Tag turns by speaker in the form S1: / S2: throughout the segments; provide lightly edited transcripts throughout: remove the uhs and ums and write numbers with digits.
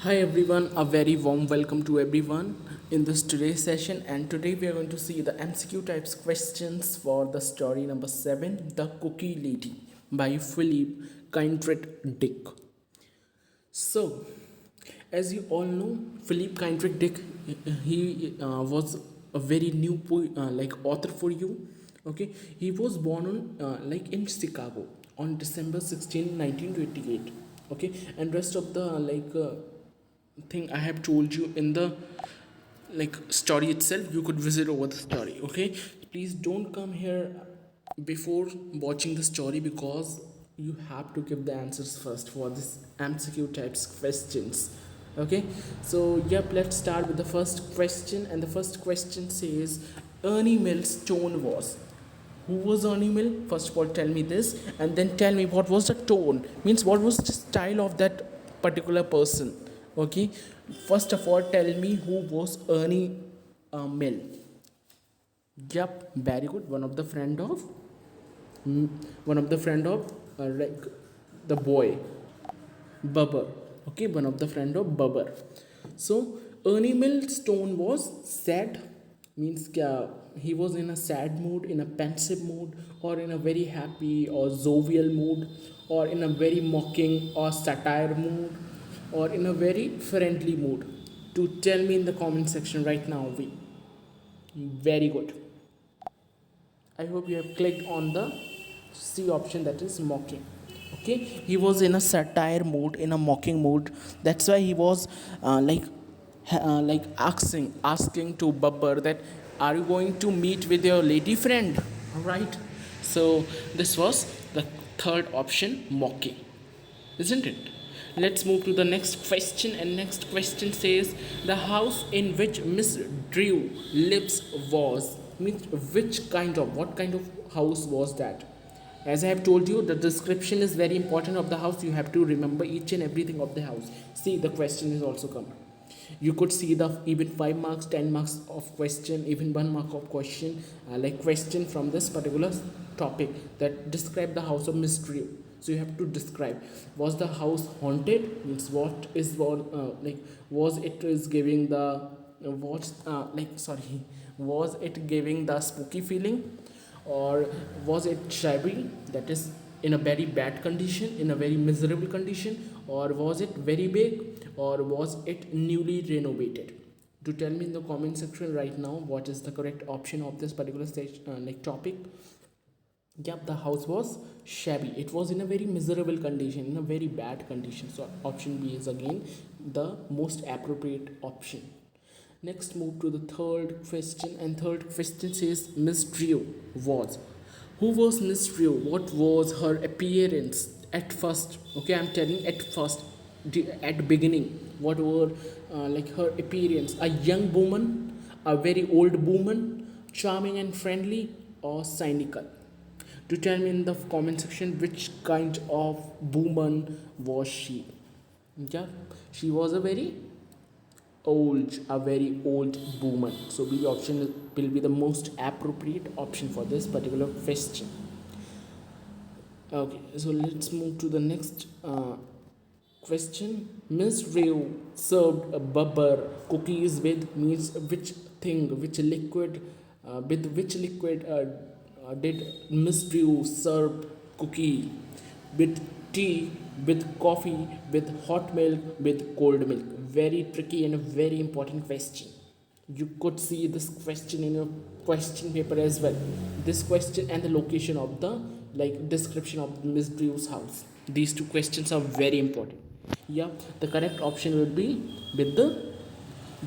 S1: Hi everyone, a very warm welcome to everyone in this today's session, and today we are going to see the MCQ types questions for the story number 7, The Cookie Lady by Philip Kindred Dick. So, as you all know, Philip Kindred Dick, he was a very new author for you. Okay, he was born on in Chicago on December 16, 1928. Okay, and rest of the thing I have told you in the story itself, you could visit over the story. Okay, please don't come here before watching the story because you have to give the answers first for this MCQ types questions. Okay, so yep, let's start with the first question, and the first question says Ernie Mills tone was. Who was Ernie Mill? First of all, tell me this, and then tell me what was the tone. Means what was the style of that particular person. Okay. First of all, tell me who was Ernie Mill. Yep, very good. One of the friend of the boy Bubber. Okay, one of the friend of Bubber. So Ernie Mill's tone was sad, means he was in a sad mood, in a pensive mood, or in a very happy or jovial mood, or in a very mocking or satire mood, or in a very friendly mood. To tell me in the comment section right now. We very good. I hope you have clicked on the C option, that is mocking. Okay, he was in a satire mood, in a mocking mood. That's why he was asking to Babbar that are you going to meet with your lady friend, right? So this was the third option, mocking, isn't it? Let's move to the next question, and next question says the house in which Miss Drew lives was, means which kind of, what kind of house was that? As I have told you, the description is very important of the house. You have to remember each and everything of the house. See, the question is also come. You could see the even 5 marks, 10 marks of question, even 1 mark of question, question from this particular topic, that describe the house of mystery. So you have to describe, was the house haunted, means what is what was it is giving the what sorry was it giving the spooky feeling, or was it shabby, that is in a very bad condition, in a very miserable condition, or was it very big, or was it newly renovated? To tell me in the comment section right now what is the correct option of this particular stage topic. Yep, the house was shabby, it was in a very miserable condition, in a very bad condition. So option B is again the most appropriate option. Next, move to the third question, and third question says Miss Trio was. Who was Miss Trio? What was her appearance at first? Okay, I'm telling at first, at beginning. What were her appearance? A young woman, a very old woman, charming and friendly, or cynical? To tell me in the comment section which kind of woman was she. Yeah, she was a very old woman. So B option will be the most appropriate option for this particular question. Okay, so let's move to the next question. Miss Rao served a bubber cookies with, means which thing, which liquid, with which liquid did Miss Rao serve cookie? With tea, with coffee, with hot milk, with cold milk? Very tricky and a very important question. You could see this question in your question paper as well. This question and the location of the description of Miss Drew's house. These two questions are very important. Yeah, the correct option would be with the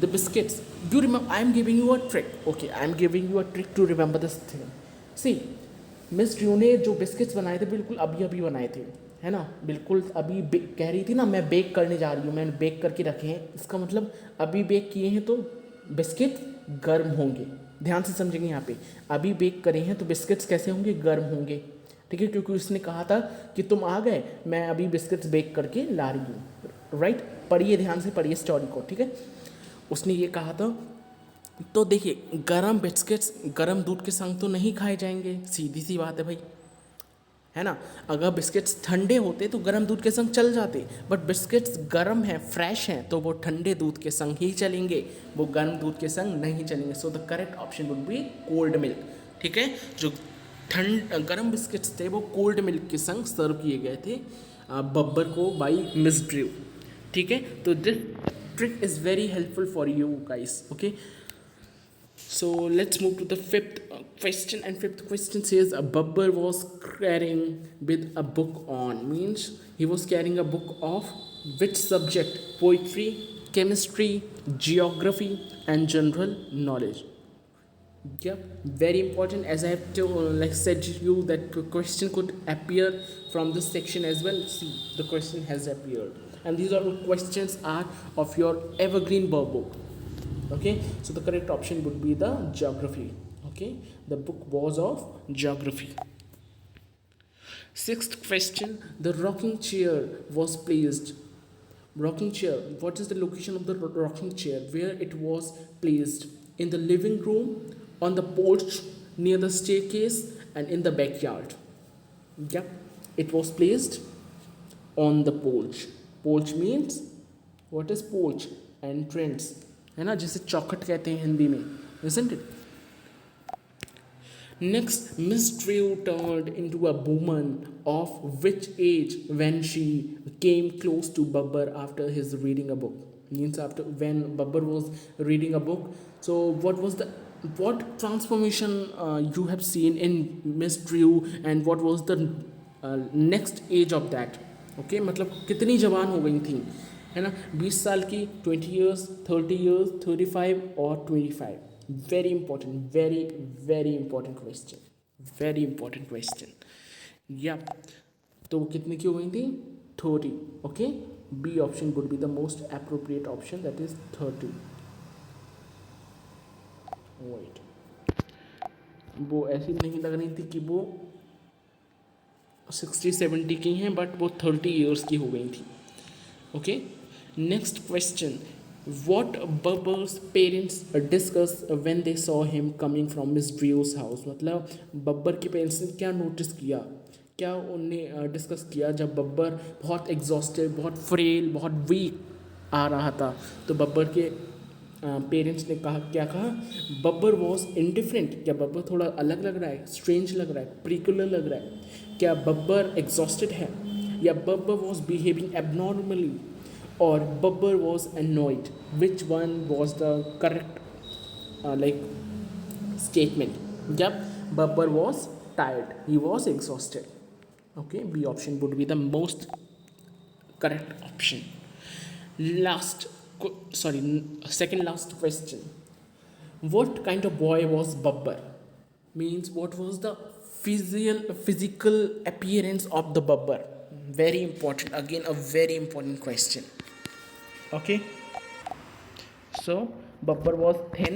S1: biscuits. You remember, I am giving you a trick. Okay, I am giving you a trick to remember this thing. See, miss Drew ने जो biscuits बनाए थे बिल्कुल अभी अभी बनाए थे, है ना, बिल्कुल अभी कह रही थी ना मैं बेक करने जा रही हूँ, मैंने बेक करके रखे हैं, इसका मतलब अभी बेक किए हैं तो बिस्किट गर्म होंगे। ध्यान से समझेंगे, यहाँ पे अभी बेक करे हैं तो बिस्किट्स कैसे होंगे, गर्म होंगे। ठीक है, क्योंकि उसने कहा था कि तुम आ गए, मैं अभी बिस्किट्स बेक करके ला रही हूँ। राइट, पढ़िए, ध्यान से पढ़िए स्टोरी को। ठीक है, उसने ये कहा था। तो देखिए, गरम बिस्किट्स गरम दूध के संग तो नहीं खाए जाएंगे, सीधी सी बात है भाई। है ना। अगर बिस्किट्स ठंडे होते तो गर्म दूध के संग चल जाते, बट बिस्किट्स गर्म हैं, फ्रेश हैं, तो वो ठंडे दूध के संग ही चलेंगे, वो गर्म दूध के संग नहीं चलेंगे। So the correct option would B cold milk. ठीक है, जो गर्म बिस्किट्स थे वो कोल्ड मिल्क के संग सर्व किए गए थे बब्बर को बाई मिस ड्रू। ठीक है, तो this trick is very helpful for you guys. Okay, so let's move to the fifth question, and fifth question says a Babbar was carrying with a book on, means he was carrying a book of which subject? Poetry, chemistry, geography and general knowledge. Yeah, very important, as I have to like said to you that question could appear from this section as well. See, the question has appeared, and these are questions are of your evergreen book. Okay, so the correct option would be the geography. Okay, the book was of geography. Sixth question, the rocking chair was placed. Rocking chair, what is the location of the rocking chair? Where it was placed? In the living room, on the porch, near the staircase, and in the backyard. Yep, it was placed on the porch. Porch means, what is porch? Entrance, है ना, जिसे चौखट कहते हैं हिंदी में, isn't it? Next, Miss Drew turned into a woman of which age when she came close to Babbar after his reading a book? Means after when Babbar was reading a book. So what transformation you have seen in Miss Drew, and what was the next age of that? Okay, मतलब कितनी जवान हो गई थी, है ना, 20 साल की, 20 ईयर्स, 30 ईयर्स, 35 और 25? Very important, very very important question, very important question. या तो वो कितने की हो गई थी? 30। Okay, B option would be the most appropriate option, that is 30। Wait, वो ऐसी नहीं लग रही थी कि वो 60-70 की हैं, बट वो 30 ईयर्स की हो गई थी। Okay, next question, what Babbar's parents discuss when they saw him coming from Miss Drew's house? मतलब बब्बर के पेरेंट्स ने क्या नोटिस किया, क्या उन्हें डिस्कस किया जब बब्बर बहुत एग्जॉस्टेड, बहुत फ्रेल, बहुत वीक आ रहा था? तो बब्बर के पेरेंट्स ने कहा, क्या कहा? बब्बर वॉज इनडिफरेंट, क्या बब्बर थोड़ा अलग लग रहा है, स्ट्रेंज लग रहा है, प्रिकुलर लग रहा है? क्या बब्बर एग्जॉस्टेड है, या Babbar was behaving abnormally, or Babbar was annoyed? Which one was the correct statement? Yep, Babbar was tired, he was exhausted. Okay, B option would be the most correct option. Second last question, what kind of boy was Babbar? Means what was the physical appearance of the Babbar? Very important, again a very important question. Okay, so Babbar was thin,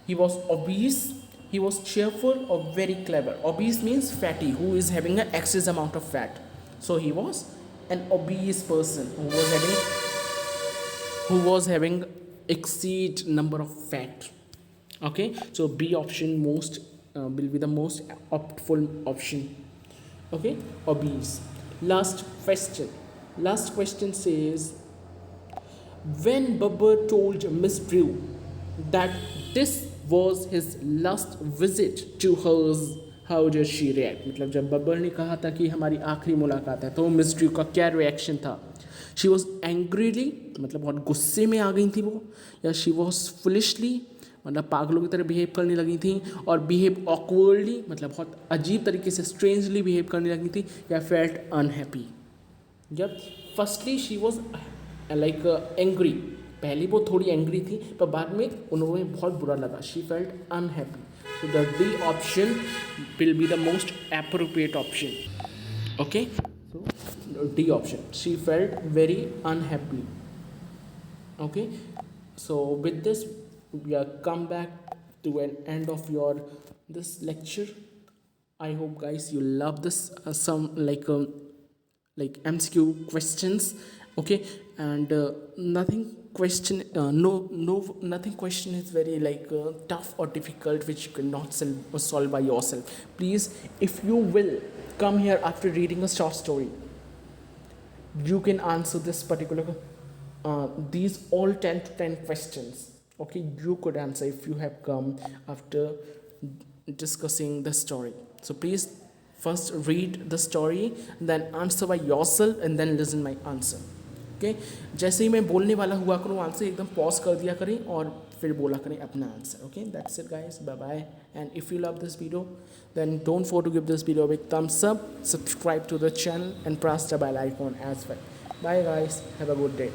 S1: he was obese, he was cheerful or very clever? Obese means fatty, who is having an excess amount of fat. So he was an obese person who was having exceed number of fat. Okay, so B option will be the most optful option. Okay, obese. Last question says, when Babbar told Miss Drew that this was his last visit to hers, how did she react? मतलब जब बब्बर ने कहा था कि हमारी आखिरी मुलाकात है, तो मिस ड्रू का क्या रिएक्शन था? शी वॉज एंग्रीली, मतलब बहुत गुस्से में आ गई थी वो, या शी वॉज फुलिशली, मतलब पागलों की तरह बिहेव करने लगी थी, और बिहेव ऑकवर्डली, मतलब बहुत अजीब तरीके से स्ट्रेंजली बिहेव करने लगी थी, या फेल्ट अनहैप्पी? जब firstly she was like angry, पहले वो थोड़ी एंग्री थी, पर बाद में उन्होंने बहुत बुरा लगा, she felt unhappy. So the D option will be the most appropriate option. Okay, so D option, she felt very unhappy. Okay, so with this we are come back to an end of your this lecture. I hope guys you love this some like MCQ questions. Okay, and nothing question nothing question is very tough or difficult which you cannot solve by yourself. Please, if you will come here after reading a short story, you can answer this particular these all 10 to 10 questions. Okay, you could answer if you have come after discussing the story. So please first read the story, then answer by yourself, and then listen my answer. Okay जैसे ही मैं बोलने वाला हुआ करूँ answer एकदम pause कर दिया करें और फिर बोला करें अपना answer. Okay that's it guys, bye bye. And if you love this video then don't forget to give this video a big thumbs up, subscribe to the channel and press the bell icon as well. Bye guys, have a good day.